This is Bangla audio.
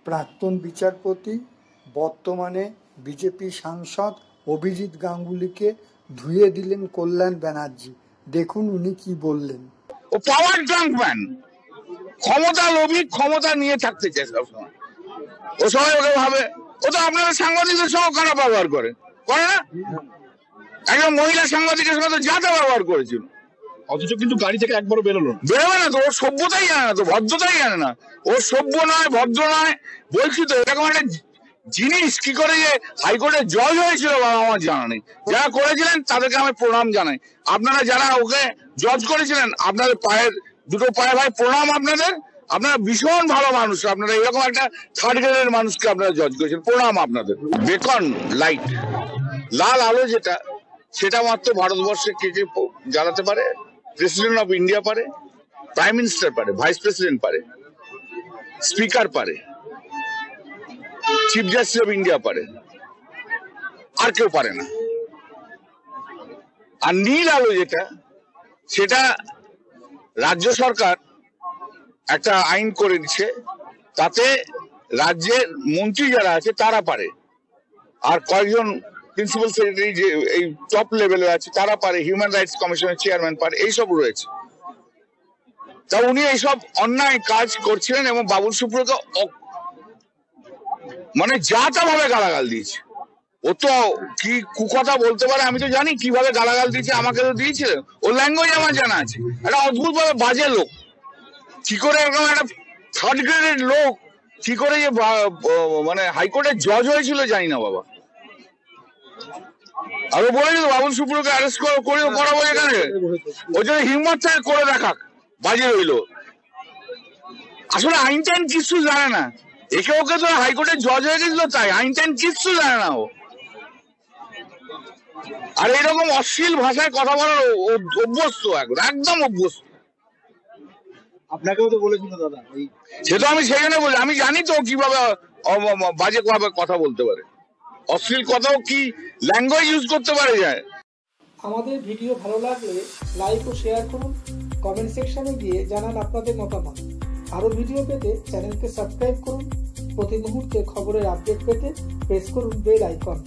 প্রাক্তন বিচারপতি বর্তমানে বিজেপি সাংসদ অভিজিৎ গাঙ্গুলিকে ধুয়ে দিলেন কল্যাণ ব্যানার্জি। দেখুন উনি কি বললেন। ও পাওয়ার ড্রাঙ্ক ম্যান, ক্ষমতা লোভী, ক্ষমতা নিয়ে থাকতে চায় সবসময়। ও সবাই ওকে ভাবে, ও তো আপনাদের সাংবাদিকদের সঙ্গে খারাপ ব্যবহার করে না? একজন মহিলা সাংবাদিকের সঙ্গে তো যাতে ব্যবহার করেছিল, অথচ কিন্তু গাড়ি থেকে একবারও বেরোবে না তো। ওর সভ্যতাই জানে না তো, ভদ্রতাই জানে না। ও সভ্য নয়, ভদ্র নয়। বলছি তো, এরকম একটা জিনিস কি করে যে হাইকোর্টের জজ হয়েছিল বাবা আমার জানা নেই। যারা করেছিলেন তাদেরকে আমি প্রণাম জানাই। আপনারা যারা ওকে জজ করেছিলেন, আপনাদের পায়ের দুটো পায়ে ভাই প্রণাম আপনাদের। আপনারা ভীষণ ভালো মানুষ। আপনারা এরকম একটা থার্ড গ্রেডের মানুষকে আপনারা জজ করেছেন, প্রণাম আপনাদের। বেকন লাইট, লাল আলো যেটা, সেটা মাত্র ভারতবর্ষে কে কে জ্বালাতে পারে? প্রেসিডেন্ট অফ ইন্ডিয়া পারে, প্রাইম মিনিস্টার পারে, ভাইস প্রেসিডেন্ট পারে, স্পিকার পারে, চিফ জাস্টিস অফ ইন্ডিয়া পারে, আর কেউ পারে না। আর নীল আলো যেটা, সেটা রাজ্য সরকার একটা আইন করে দিচ্ছে, তাতে রাজ্যের মন্ত্রী যারা আছে তারা পারে, আর কয়েকজন প্রিন্সিপাল সেক্রেটারি যে এই টপ লেভেলে আছে তারা পারে, হিউম্যান রাইটস কমিশনের চেয়ারম্যান পারে, এইসব রয়েছে। তা উনি এইসব অন্যায় কাজ করছিলেন এবং বাবুল সুপ্রিয়কে মানে যা তা ভাবে গালাগাল দিয়েছে। ও তো কি কুকথা বলতে পারে আমি তো জানি, কিভাবে গালাগাল দিয়েছে আমাকে তো দিয়েছিল। ওর ল্যাঙ্গুয়েজ আমার জানা আছে। একটা অদ্ভুত ভাবে বাজে লোক, কি করে এরকম একটা থার্ড গ্রেডের লোক কি করে যে মানে হাইকোর্টের জজ হয়েছিল জানি না বাবা। আর ও বলেছিল বাবুল সুপ্রিয়কে অ্যারেস্ট করাবো এখানে, ওই জন্য হিম্মত থেকে করে দেখাক, বাজে রইল। আসলে আইন টাইন কিছু জানে না। একে ওকে তো হাইকোর্টের জজ হয়ে গেছিল, তাই আইন টাইন কিচ্ছু জানে না ও। আর এরকম অশ্লীল ভাষায় কথা বলার অভ্যস্ত, একদম অভ্যস্ত। আপনাকেও তো বলেছিল দাদা, সে তো আমি সেখানে বলি, আমি জানি তো কিভাবে বাজে কথা বলতে পারে, অশ্লীল কথাও কি ল্যাঙ্গুয়েজ ইউজ করতে পারে যায়। আমাদের ভিডিও ভালো লাগলে লাইক ও শেয়ার করুন, কমেন্ট সেকশনে গিয়ে জানান আপনাদের মতামত। আরো ভিডিও পেতে চ্যানেলকে সাবস্ক্রাইব করুন। প্রতি মুহূর্তে খবরের আপডেট পেতে প্রেস করুন বেল আইকন।